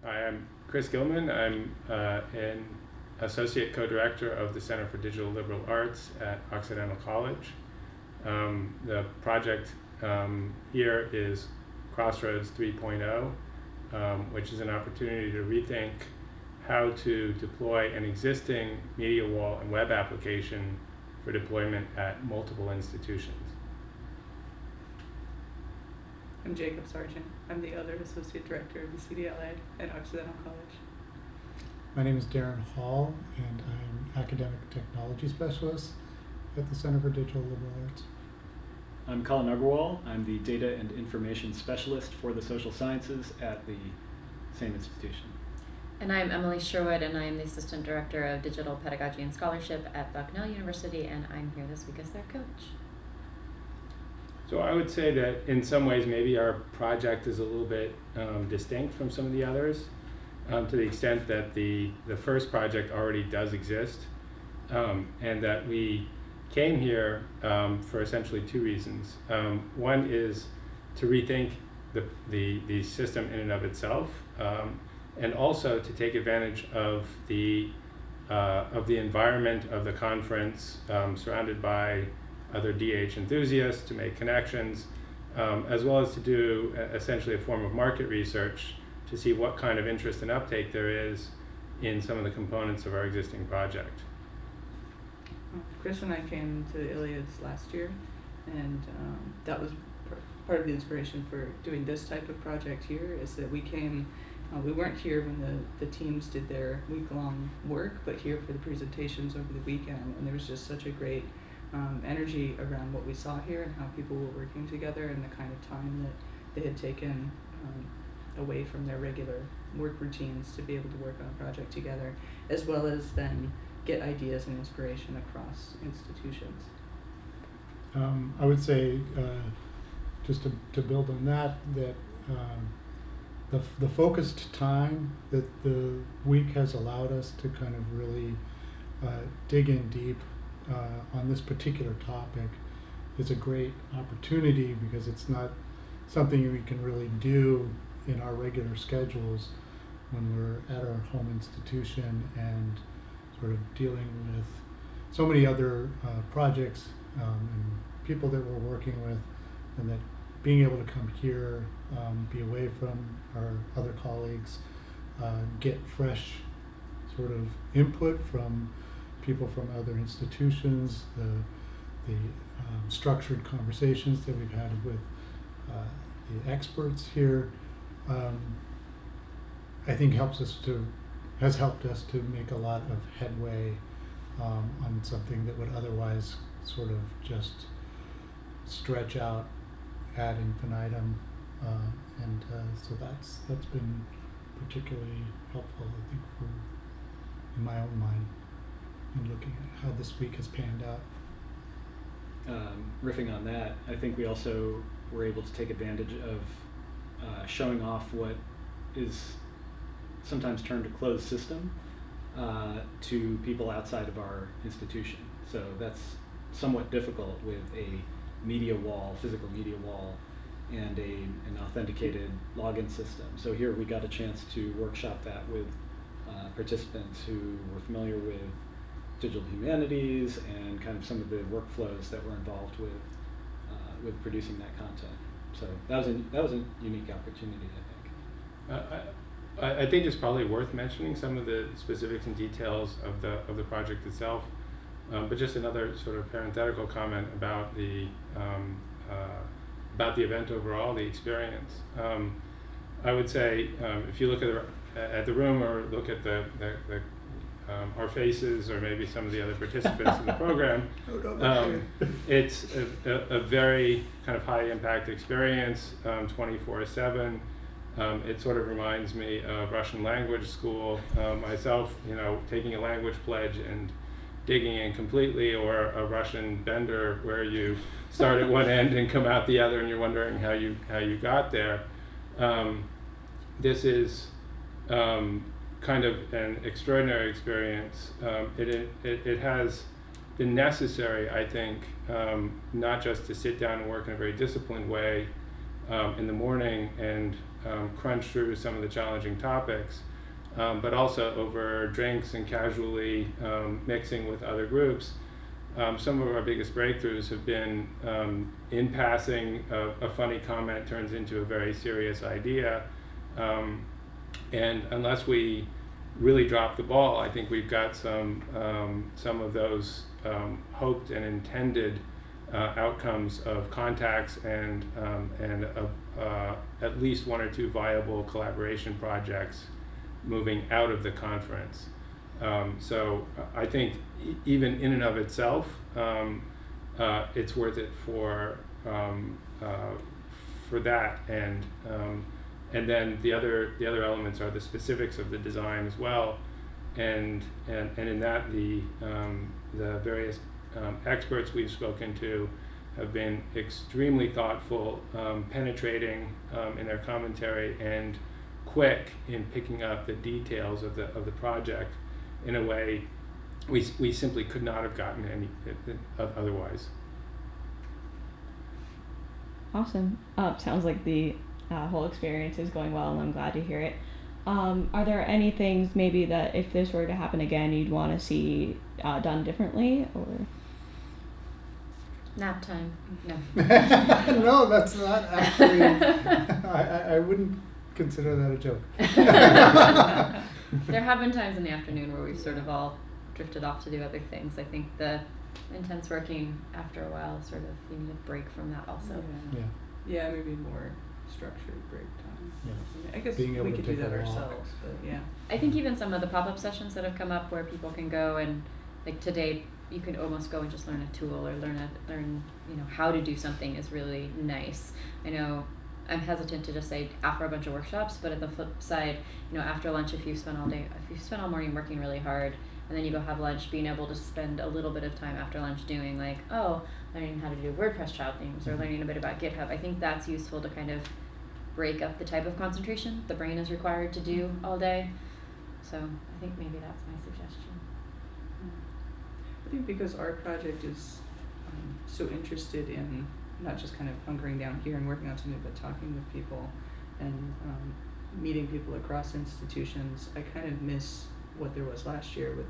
Hi, I'm Chris Gilman. I'm an associate co-director of the Center for Digital Liberal Arts at Occidental College. The project here is Crossroads 3.0, which is an opportunity to rethink how to deploy an existing media wall and web application for deployment at multiple institutions. I'm Jacob Sargent. I'm the other Associate Director of the CDLA at Occidental College. My name is Darren Hall, and I'm Academic Technology Specialist at the Center for Digital Liberal Arts. I'm Colin Agarwal. I'm the Data and Information Specialist for the Social Sciences at the same institution. And I'm Emily Sherwood, and I'm the Assistant Director of Digital Pedagogy and Scholarship at Bucknell University, and I'm here this week as their coach. So I would say that in some ways maybe our project is a little bit distinct from some of the others, to the extent that the first project already does exist, and that we came here for essentially two reasons. One is to rethink the system in and of itself, and also to take advantage of the environment of the conference, surrounded by other DH enthusiasts, to make connections, as well as to do essentially a form of market research to see what kind of interest and uptake there is in some of the components of our existing project. Chris and I came to ILiADS last year, and that was part of the inspiration for doing this type of project here, is that we came, we weren't here when the teams did their week-long work, but here for the presentations over the weekend, and there was just such a great energy around what we saw here and how people were working together and the kind of time that they had taken away from their regular work routines to be able to work on a project together, as well as then get ideas and inspiration across institutions. I would say, just to build on that the focused time that the week has allowed us to kind of really dig in deep on this particular topic is a great opportunity, because it's not something we can really do in our regular schedules when we're at our home institution and sort of dealing with so many other projects and people that we're working with, and that being able to come here, be away from our other colleagues, get fresh sort of input from people from other institutions, the structured conversations that we've had with the experts here, I think has helped us to make a lot of headway on something that would otherwise sort of just stretch out ad infinitum, and so that's been particularly helpful, I think, in my own mind, in looking at how this week has panned out. Riffing on that, I think we also were able to take advantage of showing off what is sometimes termed a closed system to people outside of our institution. So that's somewhat difficult with a media wall, physical media wall, and an authenticated login system. So here we got a chance to workshop that with participants who were familiar with digital humanities and kind of some of the workflows that were involved with producing that content. So that was a unique opportunity, I think. I think it's probably worth mentioning some of the specifics and details of the project itself, but just another sort of parenthetical comment about the event overall, the experience. I would say if you look at the room, or look at our faces, or maybe some of the other participants in the program, it's a very kind of high impact experience, 24/7. It sort of reminds me of Russian language school, myself, taking a language pledge and digging in completely, or a Russian bender where you start at one end and come out the other and you're wondering how you got there. This is kind of an extraordinary experience. It has been necessary, I think, not just to sit down and work in a very disciplined way, in the morning and crunch through some of the challenging topics, but also over drinks and casually mixing with other groups. Some of our biggest breakthroughs have been in passing, a funny comment turns into a very serious idea. And unless we really drop the ball, I think we've got some of those hoped and intended outcomes of contacts and at least one or two viable collaboration projects moving out of the conference. So I think even in and of itself, it's worth it for that, and then the other elements are the specifics of the design as well, and in that the various experts we've spoken to have been extremely thoughtful, penetrating in their commentary, and quick in picking up the details of the project in a way we simply could not have gotten any otherwise. Awesome. Sounds like the whole experience is going well, and I'm glad to hear it. Are there any things maybe that if this were to happen again, you'd want to see done differently, or? Nap time. No. No, that's not actually. I wouldn't consider that a joke. There have been times in the afternoon where we've sort of all drifted off to do other things. I think the intense working after a while, sort of, you need a break from that also. Yeah. Yeah, maybe more structured break time. Yeah. I guess Being able we to could do take a that walk. ourselves, but yeah. I think even some of the pop-up sessions that have come up where people can go and, like today, you can almost go and just learn a tool or learn how to do something is really nice. I know I'm hesitant to just say after a bunch of workshops, but at the flip side, after lunch, if you've spent all morning working really hard, and then you go have lunch, being able to spend a little bit of time after lunch doing learning how to do WordPress child themes or learning a bit about GitHub. I think that's useful to kind of break up the type of concentration the brain is required to do all day. So I think maybe that's my suggestion. I think because our project is so interested in not just kind of hunkering down here and working on something, but talking with people and meeting people across institutions, I kind of miss what there was last year with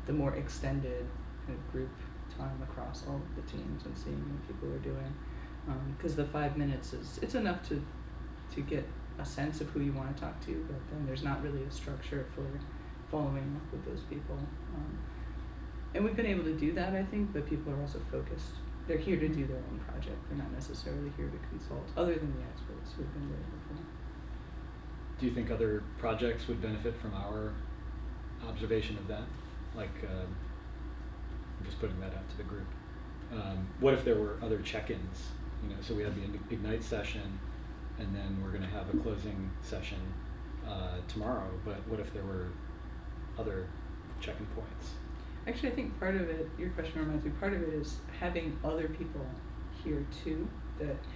the more extended kind of group time across all of the teams and seeing what people are doing. Because the 5 minutes it's enough to get a sense of who you want to talk to, but then there's not really a structure for following up with those people. And we've been able to do that, I think, but people are also focused. They're here to do their own project. They're not necessarily here to consult, other than the experts who have been very helpful. Do you think other projects would benefit from our observation of that? Like, I'm just putting that out to the group. What if there were other check-ins? So we had the Ignite session, and then we're going to have a closing session tomorrow. But what if there were other check-in points? Actually, I think part of it, your question reminds me, part of it is having other people here too.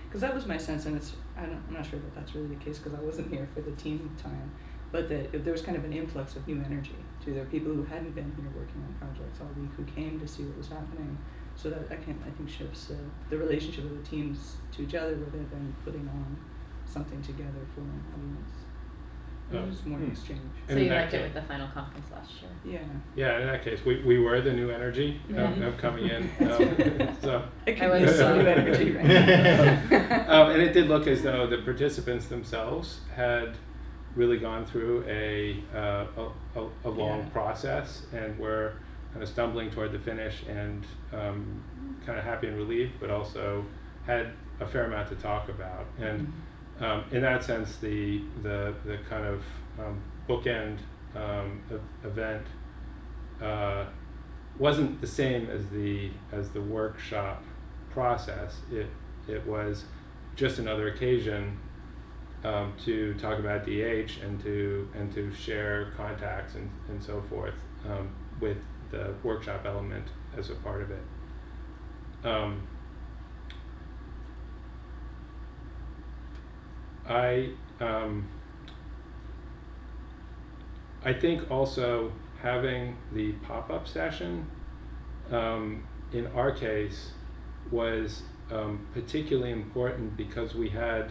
Because that was my sense, and I'm not sure that that's really the case because I wasn't here for the team time, but that there was kind of an influx of new energy too. There were people who hadn't been here working on projects all week who came to see what was happening. So that I think shifts the relationship of the teams to each other, where they've been putting on something together for an audience. And there's more exchange. So you liked it with the final conference last year? Yeah. Yeah, in that case, we were the new energy of coming in. So I could use some new energy right now. and it did look as though the participants themselves had really gone through a long process and were kind of stumbling toward the finish and kind of happy and relieved, but also had a fair amount to talk about. And in that sense, the kind of bookend event wasn't the same as the workshop process. It was just another occasion to talk about DH and to share contacts and so forth with the workshop element as a part of it. I think also having the pop-up session in our case was particularly important because we had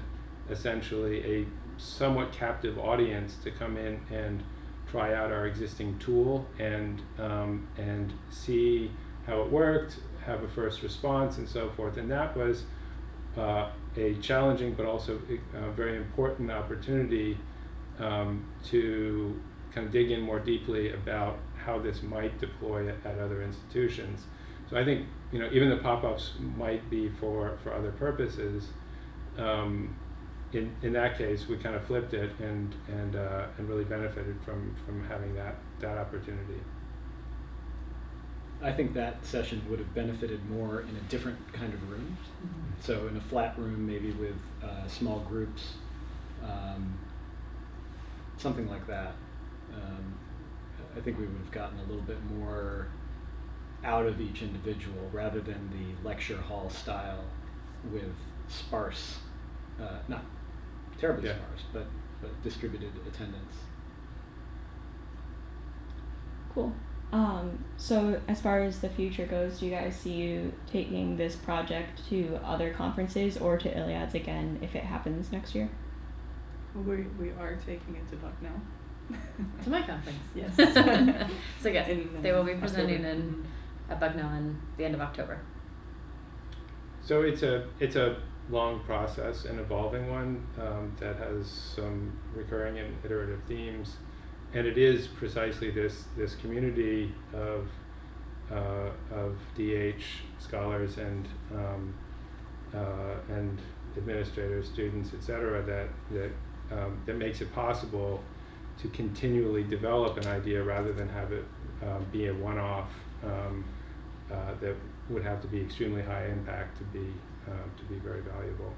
essentially a somewhat captive audience to come in and try out our existing tool and see how it worked, have a first response, and so forth. And that was a challenging but also a very important opportunity to kind of dig in more deeply about how this might deploy at other institutions. So I think, you know, even the pop-ups might be for other purposes. In that case, we kind of flipped it and really benefited from having that opportunity. I think that session would have benefited more in a different kind of room. Mhm. So in a flat room, maybe with small groups, something like that. I think we would have gotten a little bit more out of each individual rather than the lecture hall style with sparse, not terribly Yeah. sparse, but distributed attendance. Cool. So as far as the future goes, do you guys see you taking this project to other conferences or to ILiADS again if it happens next year? We are taking it to Bucknell. To my conference. Yes. So yes, In, they will be presenting October. in at Bucknell in the end of October. So it's a long process, an evolving one that has some recurring and iterative themes, and it is precisely this community of DH scholars and administrators, students, etc. that makes it possible to continually develop an idea rather than have it be a one-off that would have to be extremely high impact to be very valuable.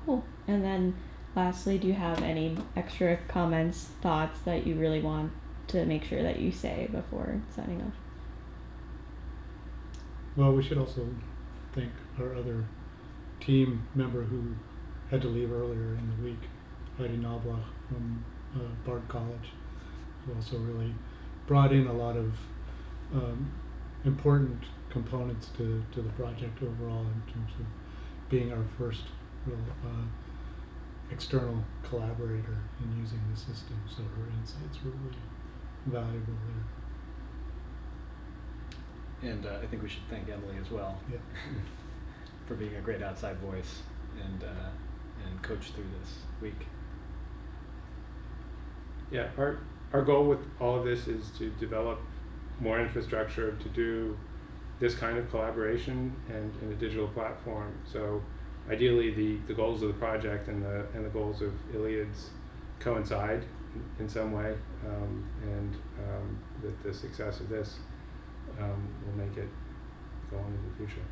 Cool. And then lastly, do you have any extra comments, thoughts that you really want to make sure that you say before signing off? Well, we should also thank our other team member who had to leave earlier in the week, Heidi Knobloch from Bard College, who also really brought in a lot of important components to the project overall in terms of being our first real external collaborator in using the system. So her insights were really valuable there. And I think we should thank Emily as well Yeah. for being a great outside voice and coach through this week. Yeah, our goal with all of this is to develop more infrastructure to do this kind of collaboration and in a digital platform. So ideally the goals of the project and the goals of ILiADS coincide in some way, and that the success of this will make it go on in the future.